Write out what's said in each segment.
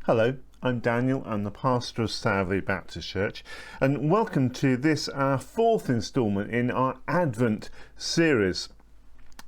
Hello, I'm Daniel. I'm the pastor of Stavely Baptist Church, and welcome to this, our fourth instalment in our Advent series,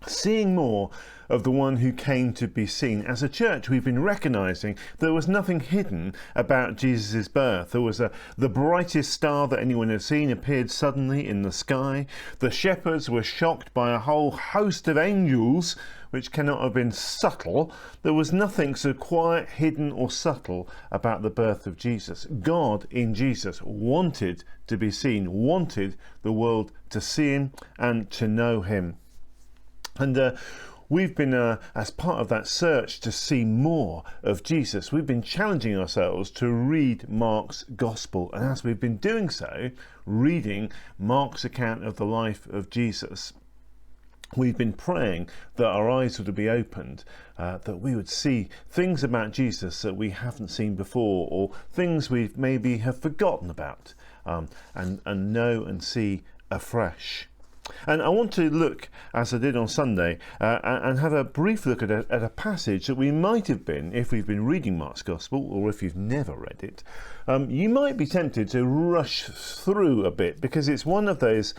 Seeing More of the One Who Came to Be Seen. As a church, we've been recognising there was nothing hidden about Jesus' birth. There was the brightest star that anyone had seen appeared suddenly in the sky. The shepherds were shocked by a whole host of angels, which cannot have been subtle. There was nothing so quiet, hidden or subtle about the birth of Jesus. God in Jesus wanted to be seen, wanted the world to see him and to know him. And we've been, as part of that search to see more of Jesus, we've been challenging ourselves to read Mark's Gospel. And as we've been doing so, reading Mark's account of the life of Jesus, we've been praying that our eyes would be opened, that we would see things about Jesus that we haven't seen before, or things we maybe have forgotten about, and know and see afresh. And I want to look, as I did on Sunday, and have a brief look at a passage that we might have been, if we've been reading Mark's Gospel, or if you've never read it, you might be tempted to rush through a bit, because it's one of those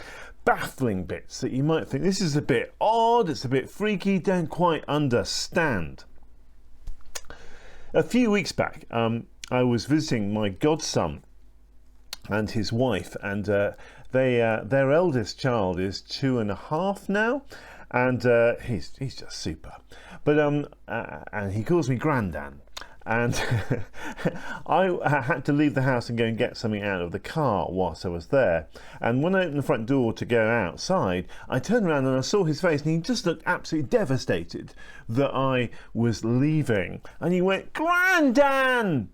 baffling bits that you might think, this is a bit odd, it's a bit freaky, don't quite understand. A few weeks back, I was visiting my godson and his wife, and their eldest child is 2.5 now, and he's just super. But and he calls me Grandad. And I had to leave the house and go and get something out of the car whilst I was there. And when I opened the front door to go outside, I turned around and I saw his face, and he just looked absolutely devastated that I was leaving. And he went, "Grandad!"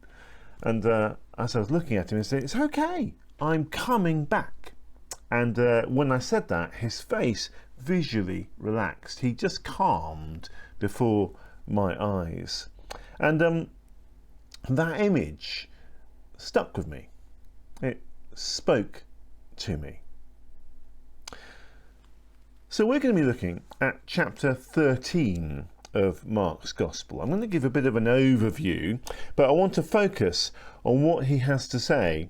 And as I was looking at him, he said, "It's okay, I'm coming back." And when I said that, his face visually relaxed. He just calmed before my eyes. And that image stuck with me. It spoke to me. So we're going to be looking at chapter 13 of Mark's Gospel. I'm going to give a bit of an overview, but I want to focus on what he has to say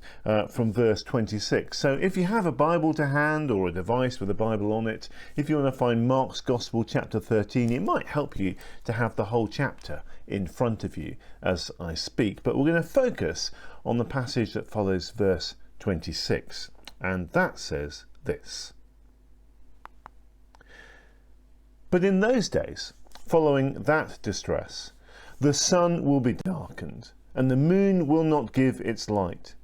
from verse 26. So if you have a Bible to hand or a device with a Bible on it, if you want to find Mark's Gospel chapter 13, it might help you to have the whole chapter in front of you as I speak. But we're going to focus on the passage that follows verse 26, and that says this: "But in those days, following that distress, the sun will be darkened, and the moon will not give its light.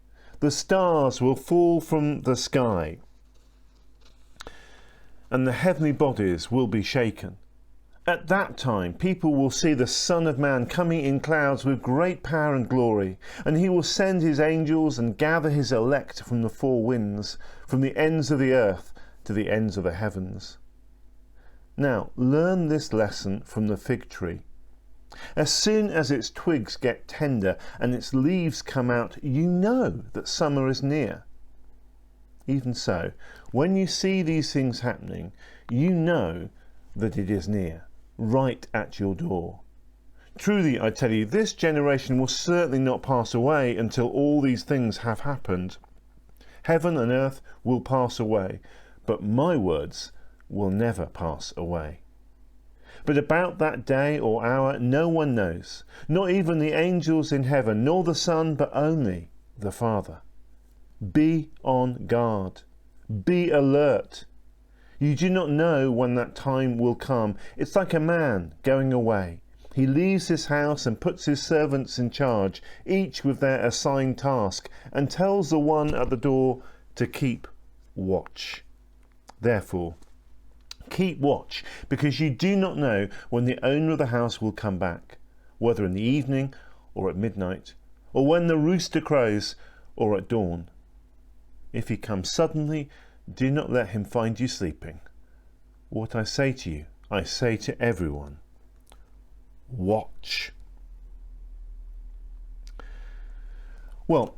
The stars will fall from the sky, and the heavenly bodies will be shaken. At that time, people will see the Son of Man coming in clouds with great power and glory, and he will send his angels and gather his elect from the four winds, from the ends of the earth to the ends of the heavens. Now, learn this lesson from the fig tree. As soon as its twigs get tender and its leaves come out, you know that summer is near. Even so, when you see these things happening, you know that it is near, right at your door. Truly, I tell you, this generation will certainly not pass away until all these things have happened. Heaven and earth will pass away, but my words will never pass away. But about that day or hour no one knows, not even the angels in heaven, nor the Son, but only the Father. Be on guard. Be alert. You do not know when that time will come. It's like a man going away. He leaves his house and puts his servants in charge, each with their assigned task, and tells the one at the door to keep watch. Therefore, keep watch, because you do not know when the owner of the house will come back, whether in the evening or at midnight, or when the rooster crows or at dawn. If he comes suddenly, do not let him find you sleeping. What I say to you, I say to everyone: watch." Well,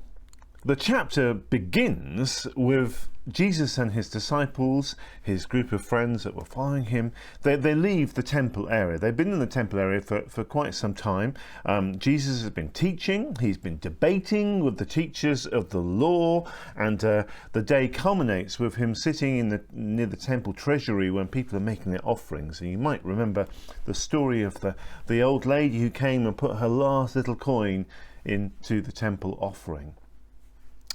the chapter begins with Jesus and his disciples, his group of friends that were following him. They leave the temple area. They've been in the temple area for quite some time. Jesus has been teaching. He's been debating with the teachers of the law, and the day culminates with him sitting near the temple treasury when people are making their offerings. And you might remember the story of the old lady who came and put her last little coin into the temple offering.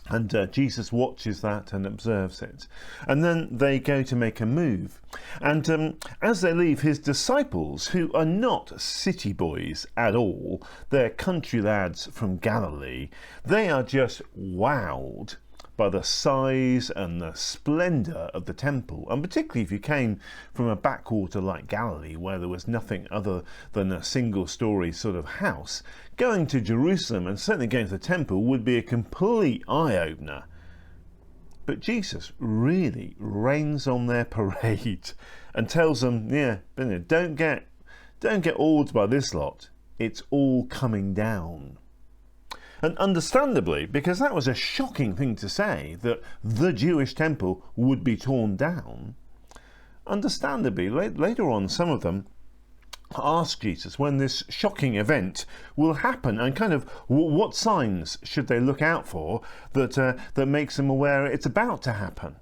And Jesus watches that and observes it. And then they go to make a move. And as they leave, his disciples, who are not city boys at all, they're country lads from Galilee, they are just wowed by the size and the splendour of the temple. And particularly if you came from a backwater like Galilee, where there was nothing other than a single-storey sort of house, going to Jerusalem and certainly going to the temple would be a complete eye-opener. But Jesus really rains on their parade and tells them, don't get awed by this lot. It's all coming down. And understandably, because that was a shocking thing to say, that the Jewish temple would be torn down, understandably, later on, some of them ask Jesus when this shocking event will happen, and kind of what signs should they look out for that makes them aware it's about to happen.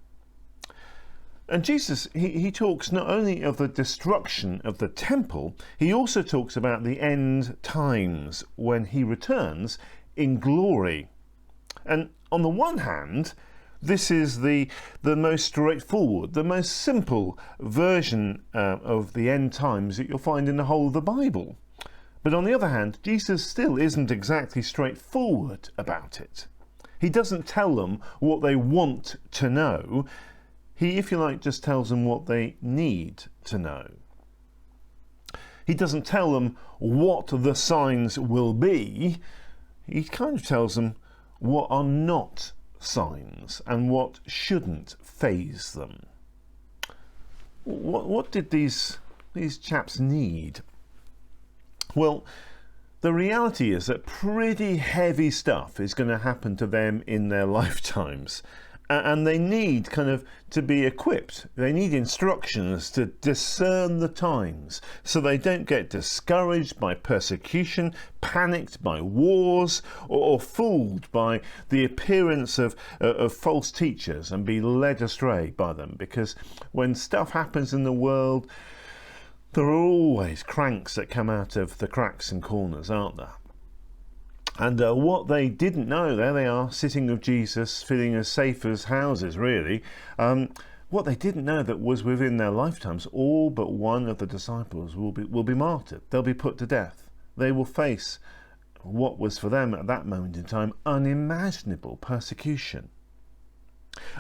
And Jesus, he talks not only of the destruction of the temple, he also talks about the end times when he returns in glory. And on the one hand, this is the most straightforward, the most simple version of the end times that you'll find in the whole of the Bible. But on the other hand, Jesus still isn't exactly straightforward about it. He doesn't tell them what they want to know. He, if you like, just tells them what they need to know. He doesn't tell them what the signs will be. He kind of tells them what are not signs and what shouldn't faze them. What did these chaps need? Well, the reality is that pretty heavy stuff is going to happen to them in their lifetimes. And they need kind of to be equipped. They need instructions to discern the times so they don't get discouraged by persecution, panicked by wars, or fooled by the appearance of false teachers and be led astray by them. Because when stuff happens in the world, there are always cranks that come out of the cracks and corners, aren't there? And what they didn't know, there they are, sitting with Jesus, feeling as safe as houses, really. What they didn't know that was within their lifetimes, all but one of the disciples will be martyred. They'll be put to death. They will face what was for them at that moment in time unimaginable persecution.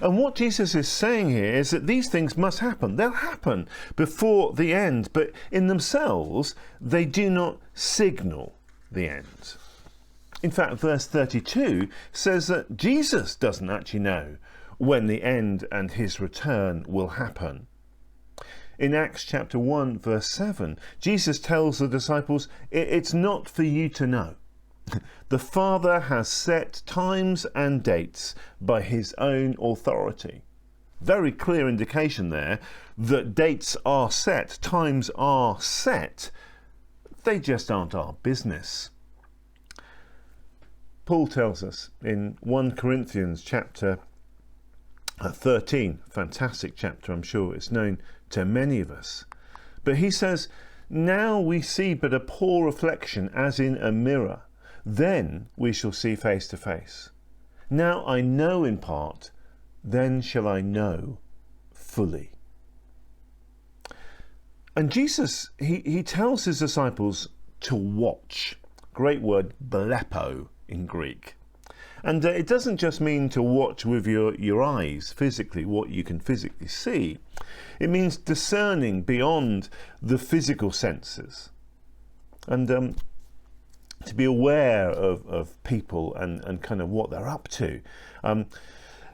And what Jesus is saying here is that these things must happen. They'll happen before the end, but in themselves, they do not signal the end. In fact, verse 32 says that Jesus doesn't actually know when the end and his return will happen. In Acts chapter 1, verse 7, Jesus tells the disciples, it's not for you to know. The Father has set times and dates by his own authority. Very clear indication there that dates are set, times are set. They just aren't our business. Paul tells us in 1 Corinthians chapter 13, fantastic chapter, I'm sure it's known to many of us. But he says, now we see but a poor reflection as in a mirror. Then we shall see face to face. Now I know in part, then shall I know fully. And Jesus, he tells his disciples to watch. Great word, blepo in Greek. And it doesn't just mean to watch with your eyes, physically, what you can physically see. It means discerning beyond the physical senses. And to be aware of people and kind of what they're up to.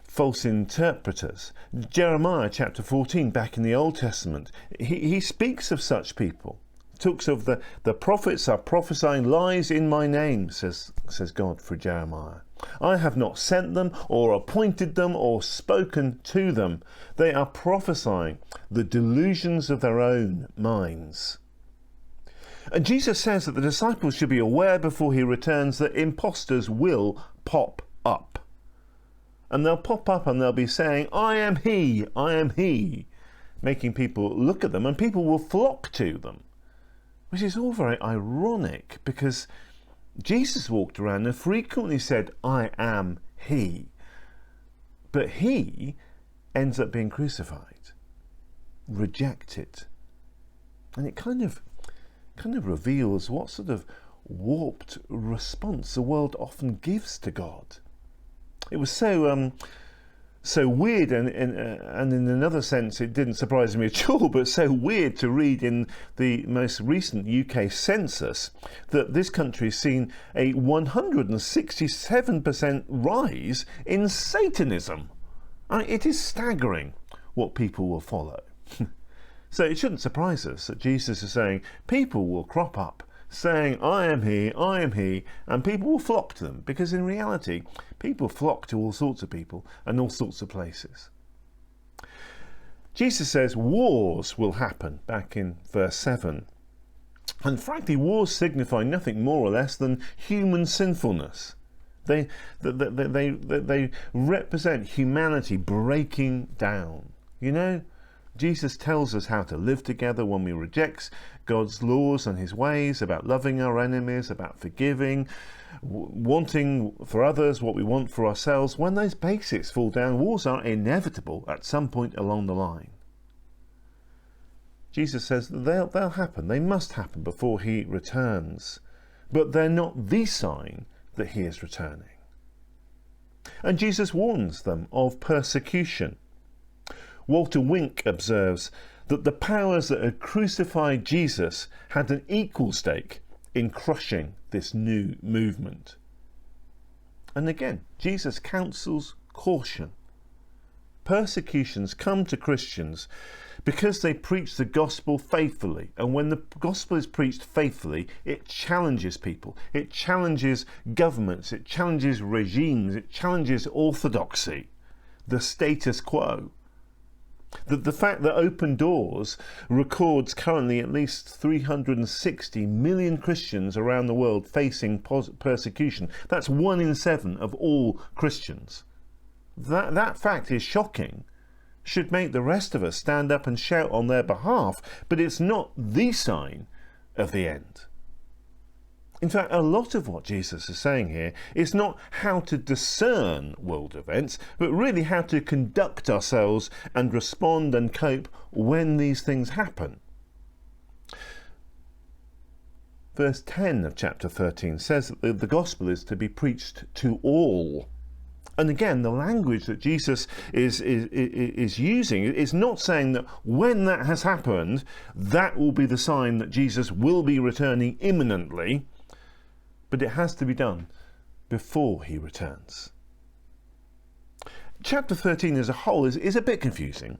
False interpreters. Jeremiah chapter 14, back in the Old Testament, he speaks of such people. Talks of the prophets are prophesying lies in my name, says God through Jeremiah. I have not sent them or appointed them or spoken to them. They are prophesying the delusions of their own minds. And Jesus says that the disciples should be aware before he returns that impostors will pop up. And they'll pop up and they'll be saying, I am he, making people look at them, and people will flock to them, which is all very ironic because Jesus walked around and frequently said, I am he. But he ends up being crucified, rejected. And it kind of reveals what sort of warped response the world often gives to God. It was so weird, and in another sense it didn't surprise me at all, but so weird to read in the most recent UK census that this country has seen a 167% rise in Satanism. It is staggering what people will follow. So it shouldn't surprise us that Jesus is saying people will crop up saying, I am he, and people will flock to them, because in reality, people flock to all sorts of people and all sorts of places. Jesus says wars will happen, back in verse 7. And frankly, wars signify nothing more or less than human sinfulness. They represent humanity breaking down. You know, Jesus tells us how to live together when we reject God's laws and his ways, about loving our enemies, about forgiving, wanting for others what we want for ourselves. When those basics fall down, wars are inevitable at some point along the line. Jesus says that they'll happen, they must happen before he returns, but they're not the sign that he is returning. And Jesus warns them of persecution. Walter Wink observes that the powers that had crucified Jesus had an equal stake in crushing this new movement. And again, Jesus counsels caution. Persecutions come to Christians because they preach the gospel faithfully. And when the gospel is preached faithfully, it challenges people. It challenges governments. It challenges regimes. It challenges orthodoxy, the status quo. The fact that Open Doors records currently at least 360 million Christians around the world facing persecution. That's 1 in 7 of all Christians. That fact is shocking. Should make the rest of us stand up and shout on their behalf, but it's not the sign of the end. In fact, a lot of what Jesus is saying here is not how to discern world events, but really how to conduct ourselves and respond and cope when these things happen. Verse 10 of chapter 13 says that the gospel is to be preached to all. And again, the language that Jesus is using is not saying that when that has happened, that will be the sign that Jesus will be returning imminently. But it has to be done before he returns. Chapter 13 as a whole is a bit confusing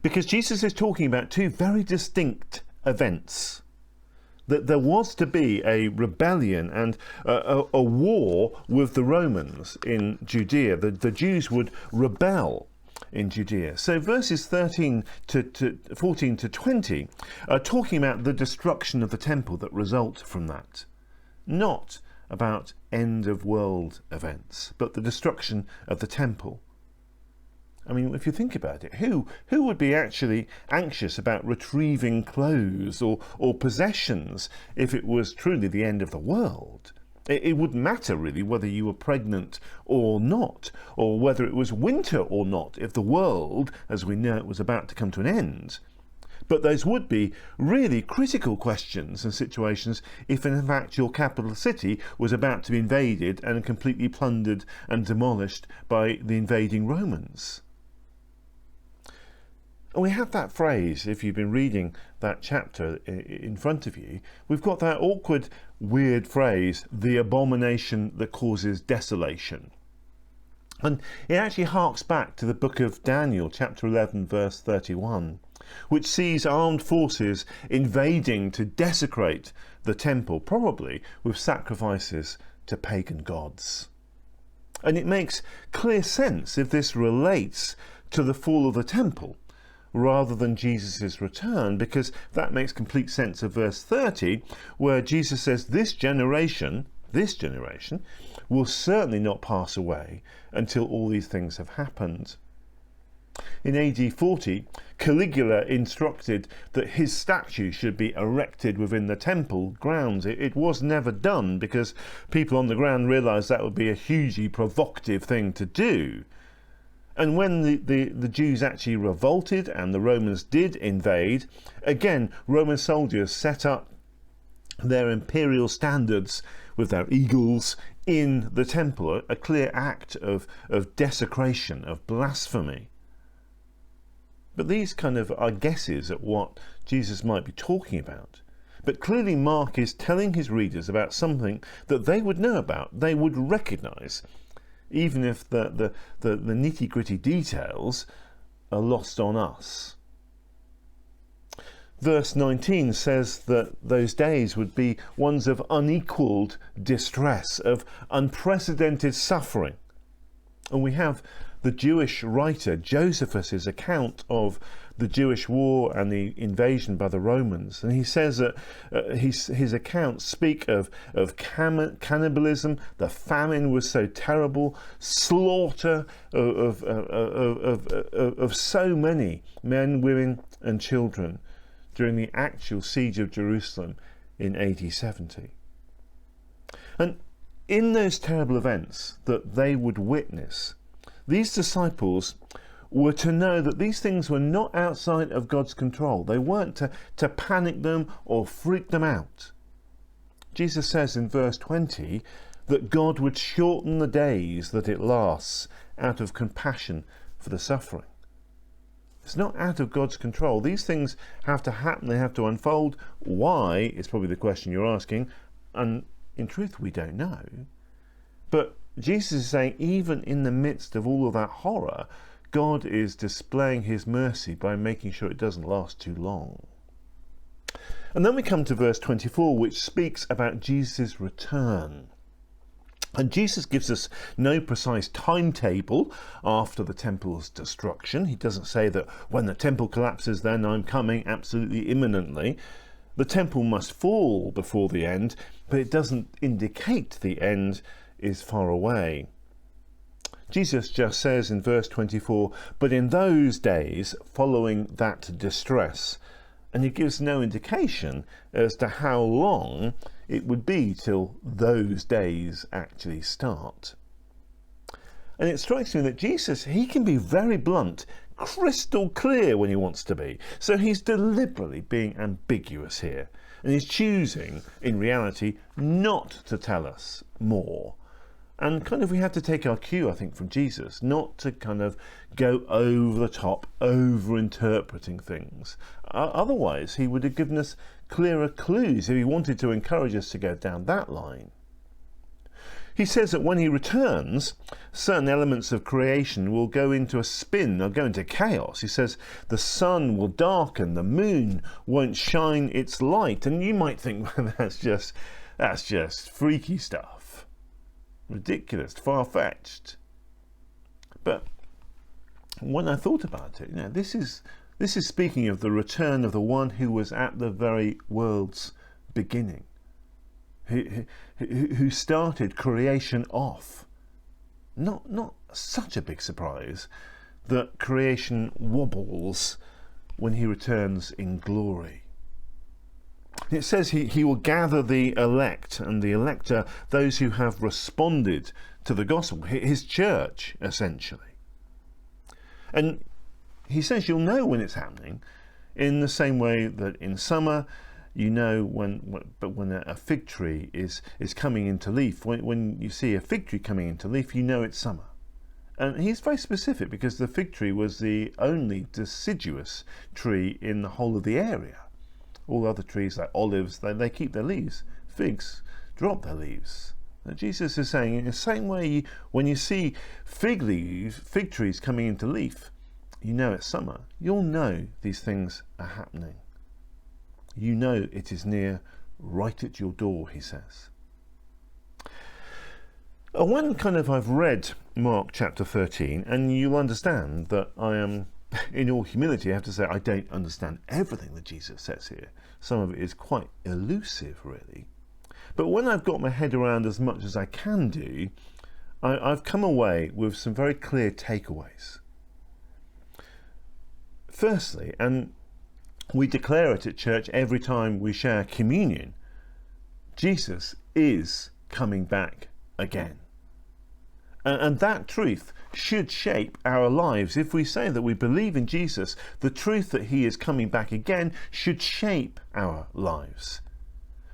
because Jesus is talking about two very distinct events. That there was to be a rebellion and a war with the Romans in Judea. The Jews would rebel in Judea. So verses 14 to 20 are talking about the destruction of the temple that result from that. Not about end of world events, but the destruction of the temple. I mean, if you think about it, who would be actually anxious about retrieving clothes or possessions if it was truly the end of the world? It wouldn't matter really whether you were pregnant or not, or whether it was winter or not, if the world, as we know it, was about to come to an end. But those would be really critical questions and situations if in fact your capital city was about to be invaded and completely plundered and demolished by the invading Romans. And we have that phrase, if you've been reading that chapter in front of you, we've got that awkward, weird phrase, the abomination that causes desolation. And it actually harks back to the book of Daniel, chapter 11, verse 31, which sees armed forces invading to desecrate the temple, probably with sacrifices to pagan gods. And it makes clear sense if this relates to the fall of the temple rather than Jesus' return, because that makes complete sense of verse 30, where Jesus says, this generation will certainly not pass away until all these things have happened. In AD 40, Caligula instructed that his statue should be erected within the temple grounds. It was never done because people on the ground realised that would be a hugely provocative thing to do. And when the Jews actually revolted and the Romans did invade, again, Roman soldiers set up their imperial standards with their eagles in the temple, a clear act of desecration, of blasphemy. But these kind of are guesses at what Jesus might be talking about. But clearly Mark is telling his readers about something that they would know about, they would recognise, even if the nitty-gritty details are lost on us. Verse 19 says that those days would be ones of unequalled distress, of unprecedented suffering. And we have the Jewish writer Josephus' account of the Jewish war and the invasion by the Romans, and he says that his accounts speak of cannibalism. The famine was so terrible, slaughter of so many men, women, and children during the actual siege of Jerusalem in AD 70. And in those terrible events that they would witness, these disciples were to know that these things were not outside of God's control. They weren't to panic them or freak them out. Jesus says in verse 20 that God would shorten the days that it lasts out of compassion for the suffering. It's not out of God's control. These things have to happen, they have to unfold. Why is probably the question you're asking, and in truth we don't know. But Jesus is saying even in the midst of all of that horror, God is displaying his mercy by making sure it doesn't last too long. And then we come to verse 24, which speaks about Jesus' return. And Jesus gives us no precise timetable after the temple's destruction. He doesn't say that when the temple collapses, then I'm coming absolutely imminently. The temple must fall before the end, but it doesn't indicate the end is far away. Jesus just says in verse 24, but in those days following that distress, and he gives no indication as to how long it would be till those days actually start. And it strikes me that Jesus, he can be very blunt, crystal clear when he wants to be. So he's deliberately being ambiguous here, and he's choosing, in reality, not to tell us more. And kind of we have to take our cue, I think, from Jesus, not to kind of go over the top, over-interpreting things. Otherwise, he would have given us clearer clues if he wanted to encourage us to go down that line. He says that when he returns, certain elements of creation will go into a spin, they'll go into chaos. He says the sun will darken, the moon won't shine its light. And you might think, well, that's just freaky stuff. Ridiculous, far-fetched. But when I thought about it, this is speaking of the return of the one who was at the very world's beginning, who started creation off. Not such a big surprise that creation wobbles when he returns in glory. It says he will gather the elect, and the elect are those who have responded to the gospel, his church, essentially. And he says you'll know when it's happening in the same way that in summer you know when a fig tree is coming into leaf. When you see a fig tree coming into leaf, you know it's summer. And he's very specific because the fig tree was the only deciduous tree in the whole of the area. All other trees like olives, they keep their leaves. Figs drop their leaves. Now, Jesus is saying in the same way, when you see fig trees coming into leaf, you know it's summer. You'll know these things are happening. You know it is near, right at your door, he says. When I've read Mark chapter 13, and you'll understand that I am, in all humility, I have to say I don't understand everything that Jesus says here. Some of it is quite elusive, really. But when I've got my head around as much as I can do, I've come away with some very clear takeaways. Firstly, and we declare it at church every time we share communion, Jesus is coming back again. And that truth should shape our lives. If we say that we believe in Jesus, the truth that he is coming back again should shape our lives.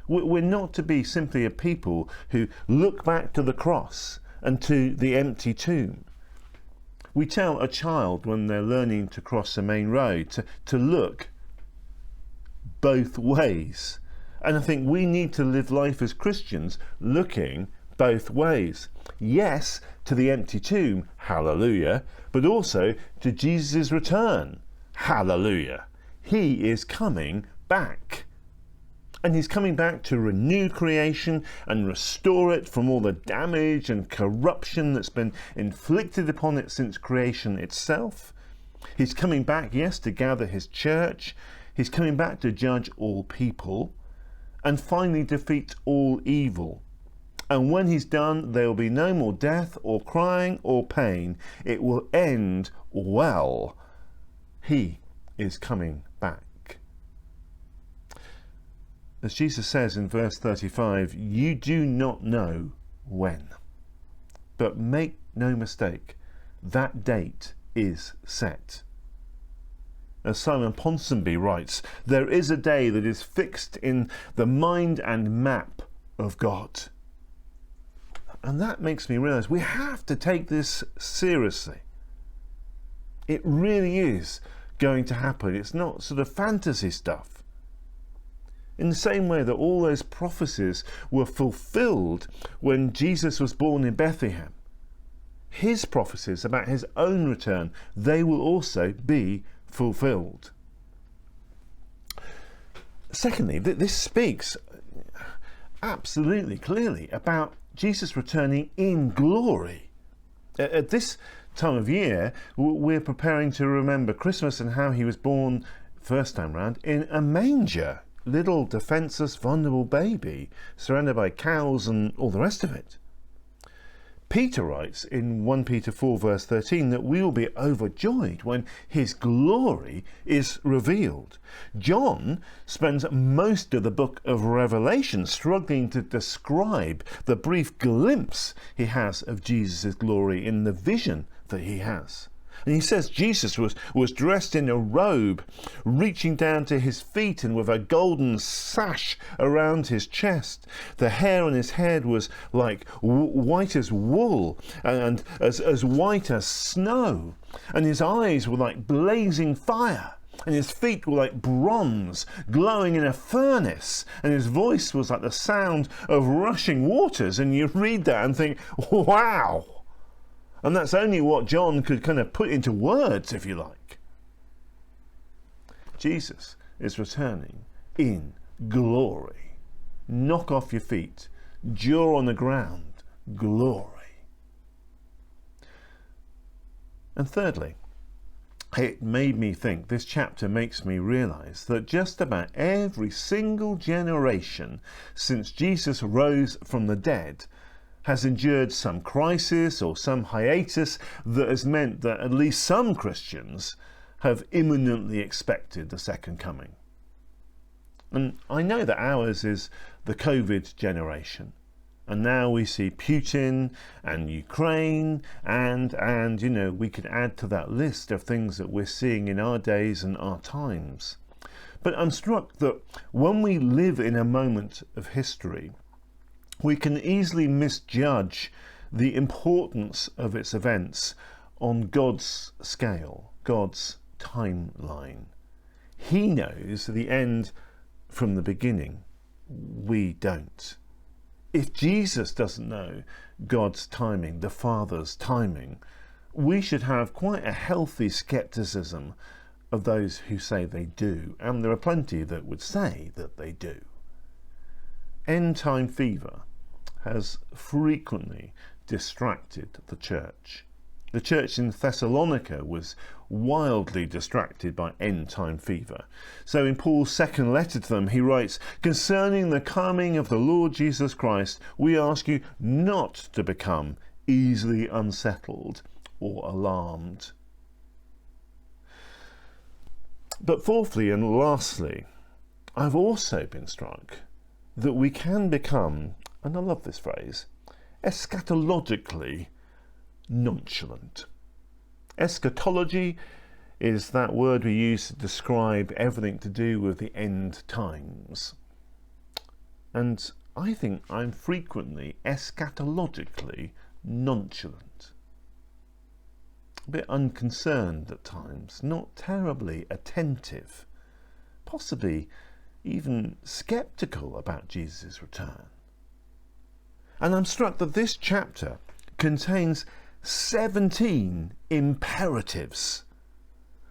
We're not to be simply a people who look back to the cross and to the empty tomb. We tell a child when they're learning to cross the main road to look both ways. And I think we need to live life as Christians looking both ways. Yes, to the empty tomb, hallelujah, but also to Jesus' return, hallelujah. He is coming back. And he's coming back to renew creation and restore it from all the damage and corruption that's been inflicted upon it since creation itself. He's coming back, yes, to gather his church. He's coming back to judge all people and finally defeat all evil. And when he's done, there will be no more death or crying or pain. It will end well. He is coming back. As Jesus says in verse 35, you do not know when. But make no mistake, that date is set. As Simon Ponsonby writes, there is a day that is fixed in the mind and map of God. And that makes me realise we have to take this seriously. It really is going to happen. It's not sort of fantasy stuff. In the same way that all those prophecies were fulfilled when Jesus was born in Bethlehem, his prophecies about his own return, they will also be fulfilled. Secondly, this speaks absolutely clearly about Jesus returning in glory. At this time of year, we're preparing to remember Christmas and how he was born first time round in a manger. Little defenceless, vulnerable baby surrounded by cows and all the rest of it. Peter writes in 1 Peter 4 verse 13 that we will be overjoyed when his glory is revealed. John spends most of the book of Revelation struggling to describe the brief glimpse he has of Jesus' glory in the vision that he has. And he says Jesus was dressed in a robe, reaching down to his feet and with a golden sash around his chest. The hair on his head was like white as wool and as white as snow. And his eyes were like blazing fire. And his feet were like bronze glowing in a furnace. And his voice was like the sound of rushing waters. And you read that and think, wow. And that's only what John could kind of put into words, if you like. Jesus is returning in glory. Knock off your feet. Jaw on the ground. Glory. And thirdly, it made me think, this chapter makes me realise that just about every single generation since Jesus rose from the dead has endured some crisis or some hiatus that has meant that at least some Christians have imminently expected the second coming. And I know that ours is the COVID generation. And now we see Putin and Ukraine and we could add to that list of things that we're seeing in our days and our times. But I'm struck that when we live in a moment of history, we can easily misjudge the importance of its events on God's scale, God's timeline. He knows the end from the beginning. We don't. If Jesus doesn't know God's timing, the Father's timing, we should have quite a healthy skepticism of those who say they do, and there are plenty that would say that they do. End time fever has frequently distracted the church. The church in Thessalonica was wildly distracted by end-time fever. So in Paul's second letter to them, he writes, "Concerning the coming of the Lord Jesus Christ, we ask you not to become easily unsettled or alarmed." But fourthly and lastly, I've also been struck that we can become, and I love this phrase, eschatologically nonchalant. Eschatology is that word we use to describe everything to do with the end times. And I think I'm frequently eschatologically nonchalant. A bit unconcerned at times, not terribly attentive, possibly even sceptical about Jesus' return. And I'm struck that this chapter contains 17 imperatives.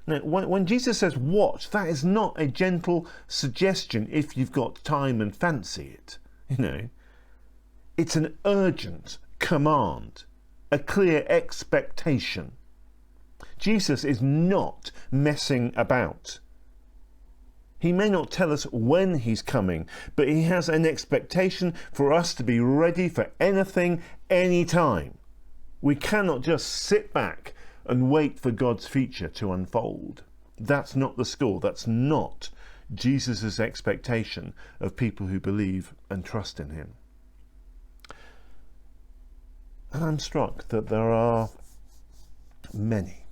Now, when Jesus says watch, that is not a gentle suggestion if you've got time and fancy it. It's an urgent command, a clear expectation. Jesus is not messing about. He may not tell us when he's coming, but he has an expectation for us to be ready for anything, anytime. We cannot just sit back and wait for God's future to unfold. That's not the score. That's not Jesus' expectation of people who believe and trust in him. And I'm struck that there are many,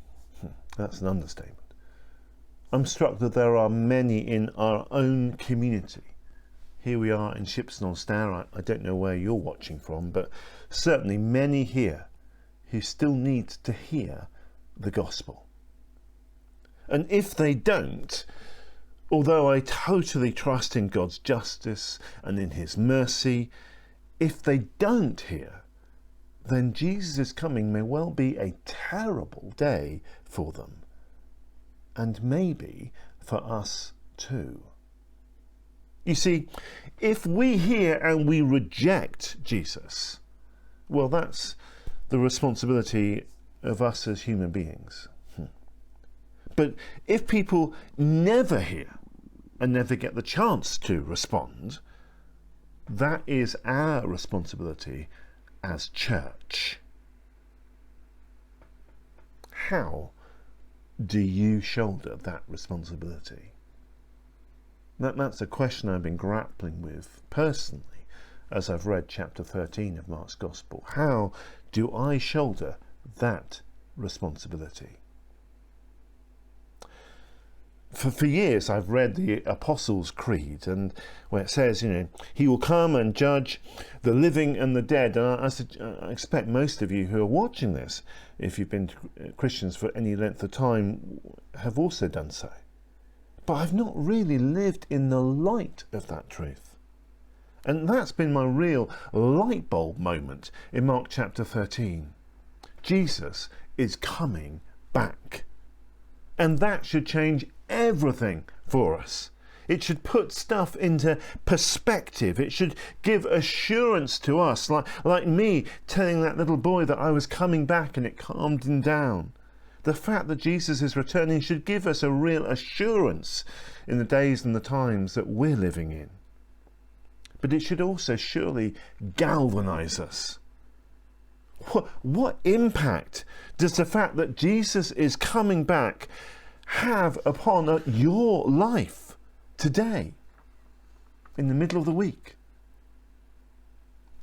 that's an understatement, I'm struck that there are many in our own community. Here we are in Shipston-on-Stour. I don't know where you're watching from, but certainly many here who still need to hear the gospel. And if they don't, although I totally trust in God's justice and in his mercy, if they don't hear, then Jesus' coming may well be a terrible day for them. And maybe for us too. You see, if we hear and we reject Jesus, well, that's the responsibility of us as human beings. But if people never hear and never get the chance to respond, that is our responsibility as church. How do you shoulder that responsibility? That's a question I've been grappling with personally as I've read chapter 13 of Mark's Gospel. How do I shoulder that responsibility? For years I've read the Apostles' Creed, and where it says, he will come and judge the living and the dead. And I expect most of you who are watching this, if you've been Christians for any length of time, have also done so. But I've not really lived in the light of that truth. And that's been my real light bulb moment in Mark chapter 13. Jesus is coming back. And that should change everything for us. It should put stuff into perspective. It should give assurance to us, like me telling that little boy that I was coming back, and it calmed him down. The fact that Jesus is returning should give us a real assurance in the days and the times that we're living in. But it should also surely galvanize us. What impact does the fact that Jesus is coming back have upon your life today, in the middle of the week?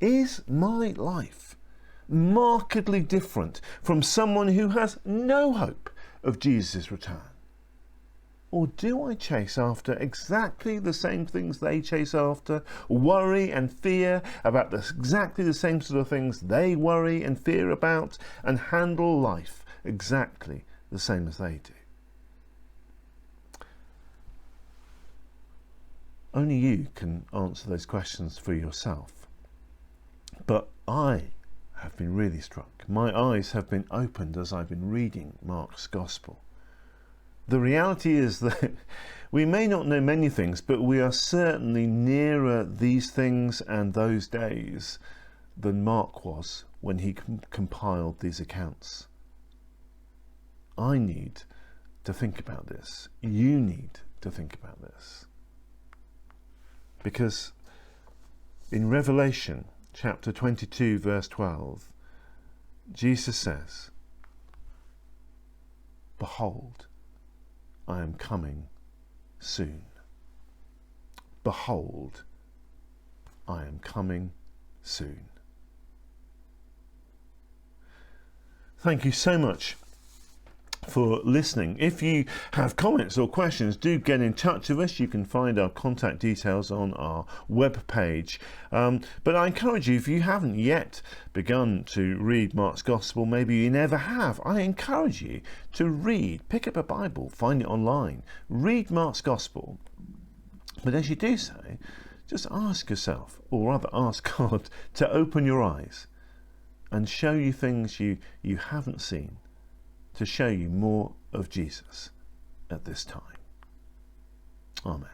Is my life markedly different from someone who has no hope of Jesus' return? Or do I chase after exactly the same things they chase after, worry and fear about exactly the same sort of things they worry and fear about, and handle life exactly the same as they do? Only you can answer those questions for yourself. But I have been really struck. My eyes have been opened as I've been reading Mark's Gospel. The reality is that we may not know many things, but we are certainly nearer these things and those days than Mark was when he compiled these accounts. I need to think about this. You need to think about this. Because in Revelation chapter 22 verse 12, Jesus says, "Behold, I am coming soon. Behold, I am coming soon." Thank you so much for listening. If you have comments or questions, do get in touch with us. You can find our contact details on our web page. But I encourage you, if you haven't yet begun to read Mark's Gospel, maybe you never have, I encourage you to read, pick up a Bible, find it online, read Mark's Gospel. But as you do so, just ask yourself, or rather ask God, to open your eyes and show you things you haven't seen, to show you more of Jesus at this time. Amen.